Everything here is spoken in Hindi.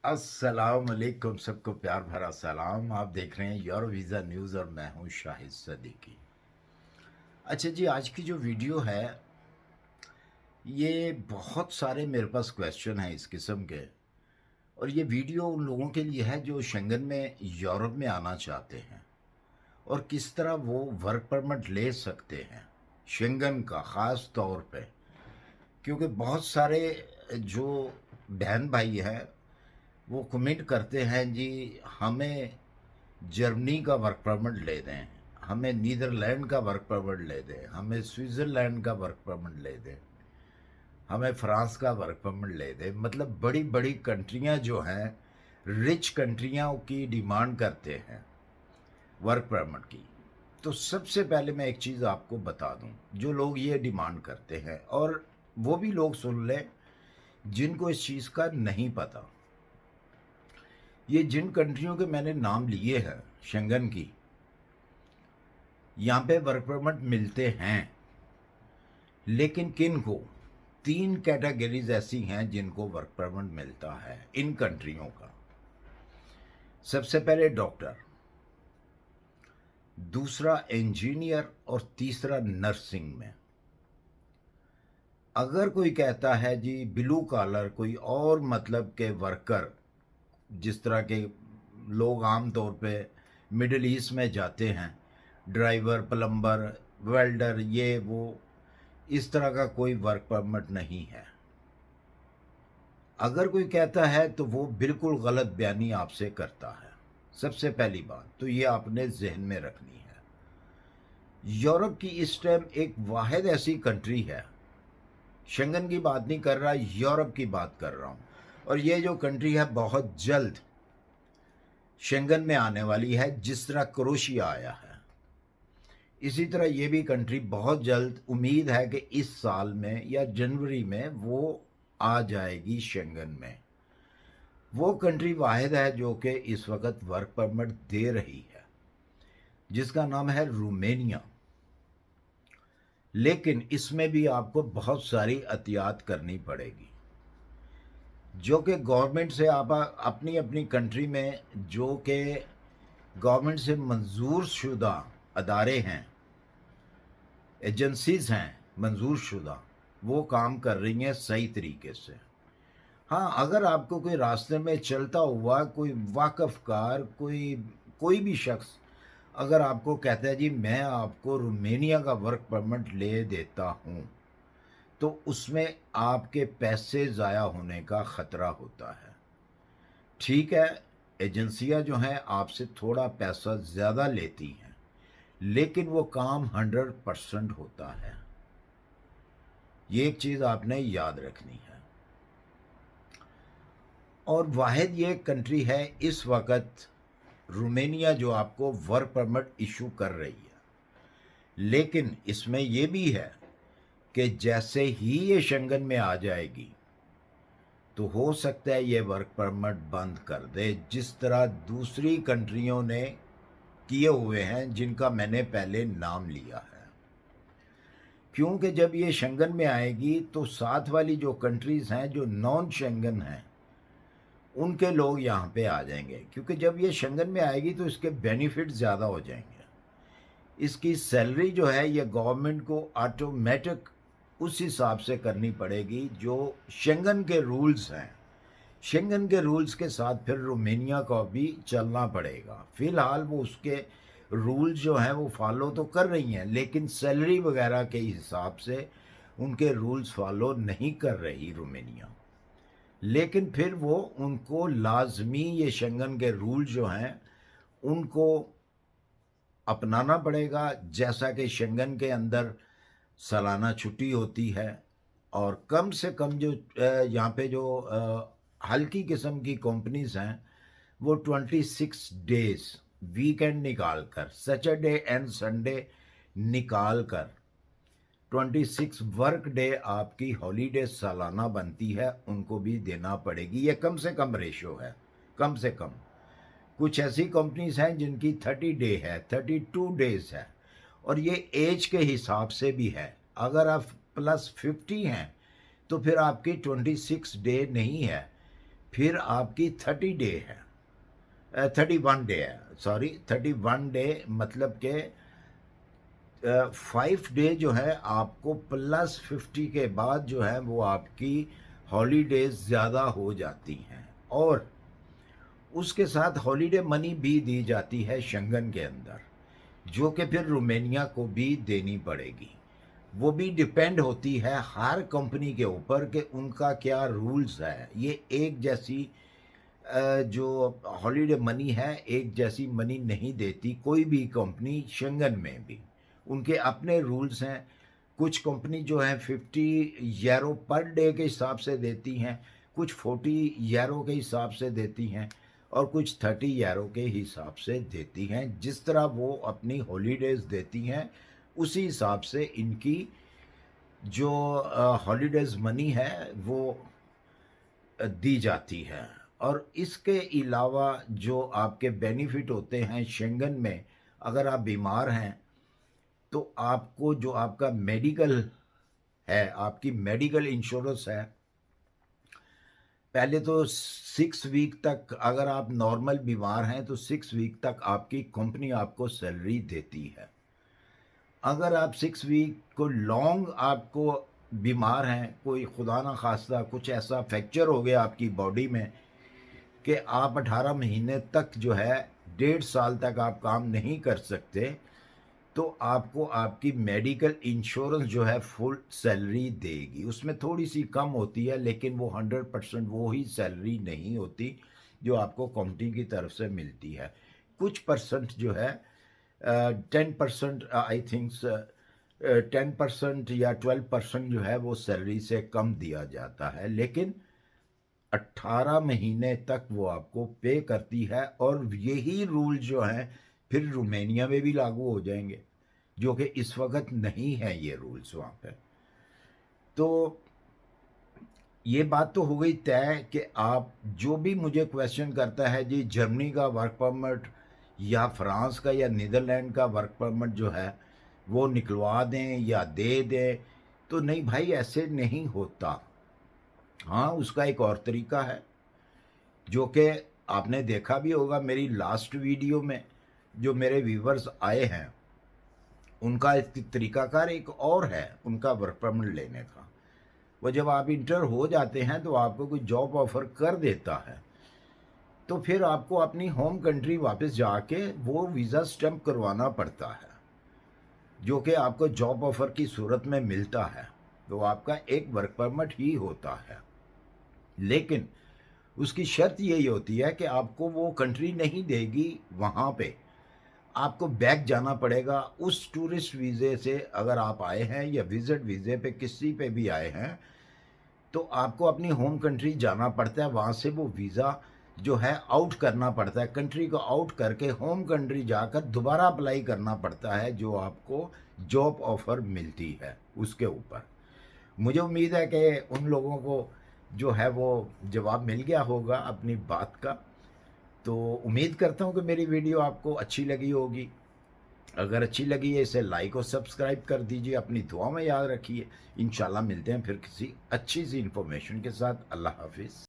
अस्सलाम वालेकुम, सबको प्यार भरा सलाम। आप देख रहे हैं यूरो वीज़ा न्यूज़ और मैं हूं शाहिद सदीकी। अच्छा जी, आज की जो वीडियो है ये बहुत सारे मेरे पास क्वेश्चन हैं इस किस्म के, और ये वीडियो उन लोगों के लिए है जो शेंगन में यूरोप में आना चाहते हैं और किस तरह वो वर्क परमिट ले सकते हैं शेंगन का, ख़ास तौर पे क्योंकि बहुत सारे जो बहन भाई हैं वो कमेंट करते हैं जी, हमें जर्मनी का वर्क परमिट ले दें, हमें नीदरलैंड का वर्क परमिट ले दें, हमें स्विट्ज़रलैंड का वर्क परमिट ले दें, हमें फ्रांस का वर्क परमिट ले दें। मतलब बड़ी बड़ी कंट्रियां जो हैं, रिच कंट्रियां की डिमांड करते हैं वर्क परमिट की। तो सबसे पहले मैं एक चीज़ आपको बता दूं, जो लोग ये डिमांड करते हैं, और वो भी लोग सुन लें जिनको इस चीज़ का नहीं पता। ये जिन कंट्रियों के मैंने नाम लिए हैं शेंगन की, यहाँ पे वर्क परमिट मिलते हैं, लेकिन किन को? तीन कैटेगरीज ऐसी हैं जिनको वर्क परमिट मिलता है इन कंट्रियों का। सबसे पहले डॉक्टर, दूसरा इंजीनियर और तीसरा नर्सिंग में। अगर कोई कहता है जी ब्लू कॉलर, कोई और मतलब के वर्कर, जिस तरह के लोग आम तौर पे मिडिल ईस्ट में जाते हैं, ड्राइवर, प्लम्बर, वेल्डर, ये वो, इस तरह का कोई वर्क परमिट नहीं है। अगर कोई कहता है तो वो बिल्कुल गलत बयानी आपसे करता है। सबसे पहली बात तो ये आपने जहन में रखनी है। यूरोप की इस टाइम एक वाहिद ऐसी कंट्री है, शेंगन की बात नहीं कर रहा, यूरोप की बात कर रहा हूँ, और ये जो कंट्री है बहुत जल्द शेंगन में आने वाली है, जिस तरह क्रोशिया आया है। इसी तरह ये भी कंट्री बहुत जल्द, उम्मीद है कि इस साल में या जनवरी में वो आ जाएगी शेंगन में। वो कंट्री वाहिद है जो कि इस वक्त वर्क परमिट दे रही है, जिसका नाम है रोमेनिया। लेकिन इसमें भी आपको बहुत सारी एहतियात करनी पड़ेगी, जो कि गवर्नमेंट से आप अपनी अपनी कंट्री में जो कि गवर्नमेंट से मंजूर शुदा अदारे हैं, एजेंसीज हैं मंजूर शुदा, वो काम कर रही हैं सही तरीके से। हाँ, अगर आपको कोई रास्ते में चलता हुआ कोई वाकफ़कार, कोई कोई भी शख्स अगर आपको कहता है जी मैं आपको रोमेनिया का वर्क परमिट ले देता हूँ, तो उसमें आपके पैसे ज़ाया होने का ख़तरा होता है। ठीक है, एजेंसियाँ जो हैं आपसे थोड़ा पैसा ज़्यादा लेती हैं, लेकिन वो काम 100% होता है। ये एक चीज़ आपने याद रखनी है। और वाहिद ये कंट्री है इस वक्त रोमेनिया जो आपको वर्क परमिट इशू कर रही है। लेकिन इसमें यह भी है कि जैसे ही ये शेंगन में आ जाएगी तो हो सकता है ये वर्क परमिट बंद कर दे, जिस तरह दूसरी कंट्रियों ने किए हुए हैं जिनका मैंने पहले नाम लिया है। क्योंकि जब ये शेंगन में आएगी तो साथ वाली जो कंट्रीज़ हैं जो नॉन शेंगन हैं, उनके लोग यहाँ पे आ जाएंगे, क्योंकि जब ये शेंगन में आएगी तो इसके बेनिफिट ज़्यादा हो जाएंगे। इसकी सैलरी जो है ये गवर्नमेंट को ऑटोमेटिक उस हिसाब से करनी पड़ेगी जो शेंगन के रूल्स हैं। शेंगन के रूल्स के साथ फिर रोमेनिया को भी चलना पड़ेगा। फ़िलहाल वो उसके रूल्स जो हैं वो फॉलो तो कर रही हैं, लेकिन सैलरी वगैरह के हिसाब से उनके रूल्स फॉलो नहीं कर रही रोमेनिया। लेकिन फिर वो उनको लाजमी ये शेंगन के रूल जो हैं उनको अपनाना पड़ेगा। जैसा कि शेंगन के अंदर सालाना छुट्टी होती है, और कम से कम जो यहाँ पे जो हल्की किस्म की कंपनीज हैं वो 26 डेज वीकेंड निकाल कर, सैटरडे एंड संडे निकाल कर 26 वर्क डे आपकी हॉलीडे सालाना बनती है, उनको भी देना पड़ेगी। ये कम से कम रेशो है, कम से कम। कुछ ऐसी कंपनीज हैं जिनकी 30 डे है, 32 डेज है, और ये एज के हिसाब से भी है। अगर आप +50 हैं तो फिर आपकी 26 डे नहीं है, फिर आपकी 30 डे है, 31 डे है, सॉरी 31 डे, मतलब के 5 डे जो है आपको +50 के बाद जो है वो आपकी हॉलीडेज ज़्यादा हो जाती हैं, और उसके साथ हॉलीडे मनी भी दी जाती है शेंगन के अंदर, जो कि फिर रोमानिया को भी देनी पड़ेगी। वो भी डिपेंड होती है हर कंपनी के ऊपर कि उनका क्या रूल्स है। ये एक जैसी जो हॉलीडे मनी है, एक जैसी मनी नहीं देती कोई भी कंपनी शेंगन में भी। उनके अपने रूल्स हैं। कुछ कंपनी जो है 50 यूरो पर डे के हिसाब से देती हैं, कुछ 40 यूरो के हिसाब से देती हैं, और कुछ 30 यूरो के हिसाब से देती हैं। जिस तरह वो अपनी हॉलीडेज़ देती हैं उसी हिसाब से इनकी जो हॉलीडेज़ मनी है वो दी जाती है। और इसके अलावा जो आपके बेनिफिट होते हैं शेंगन में, अगर आप बीमार हैं तो आपको जो आपका मेडिकल है, आपकी मेडिकल इंश्योरेंस है, पहले तो 6 वीक तक अगर आप नॉर्मल बीमार हैं तो 6 वीक तक आपकी कंपनी आपको सैलरी देती है। अगर आप 6 वीक को लॉन्ग आपको बीमार हैं, कोई खुदा ना खास्ता कुछ ऐसा फ्रैक्चर हो गया आपकी बॉडी में कि आप 18 महीने तक जो है 1.5 साल तक आप काम नहीं कर सकते, तो आपको आपकी मेडिकल इंश्योरेंस जो है फुल सैलरी देगी। उसमें थोड़ी सी कम होती है, लेकिन वो 100% वो ही सैलरी नहीं होती जो आपको कंपनी की तरफ से मिलती है। कुछ परसेंट जो है 10%, आई थिंक 10% या 12% जो है वो सैलरी से कम दिया जाता है, लेकिन 18 महीने तक वो आपको पे करती है। और यही रूल जो हैं फिर रोमानिया में भी लागू हो जाएंगे, जो कि इस वक्त नहीं है ये रूल्स वहाँ पे। तो ये बात तो हो गई तय कि आप जो भी मुझे क्वेश्चन करता है जी जर्मनी का वर्क परमिट या फ्रांस का या नीदरलैंड का वर्क परमिट जो है वो निकलवा दें या दे दें, तो नहीं भाई, ऐसे नहीं होता। हाँ, उसका एक और तरीका है जो कि आपने देखा भी होगा मेरी लास्ट वीडियो में। जो मेरे व्यूवर्स आए हैं उनका एक तरीकाकार एक और है उनका वर्क परमिट लेने का। वो जब आप इंटर हो जाते हैं तो आपको कोई जॉब ऑफर कर देता है, तो फिर आपको अपनी होम कंट्री वापस जाके वो वीज़ा स्टैम्प करवाना पड़ता है, जो कि आपको जॉब ऑफर की सूरत में मिलता है। तो आपका एक वर्क परमिट ही होता है, लेकिन उसकी शर्त यही होती है कि आपको वो कंट्री नहीं देगी, वहाँ पे आपको बैक जाना पड़ेगा उस टूरिस्ट वीज़े से। अगर आप आए हैं या विज़िट वीज़े पे किसी पे भी आए हैं तो आपको अपनी होम कंट्री जाना पड़ता है, वहाँ से वो वीज़ा जो है आउट करना पड़ता है, कंट्री को आउट करके होम कंट्री जाकर दोबारा अप्लाई करना पड़ता है, जो आपको जॉब ऑफ़र मिलती है उसके ऊपर। मुझे उम्मीद है कि उन लोगों को जो है वो जवाब मिल गया होगा अपनी बात का। तो उम्मीद करता हूँ कि मेरी वीडियो आपको अच्छी लगी होगी। अगर अच्छी लगी है इसे लाइक और सब्सक्राइब कर दीजिए, अपनी दुआ में याद रखिए। इंशाल्लाह मिलते हैं फिर किसी अच्छी सी इन्फॉर्मेशन के साथ। अल्लाह हाफिज़।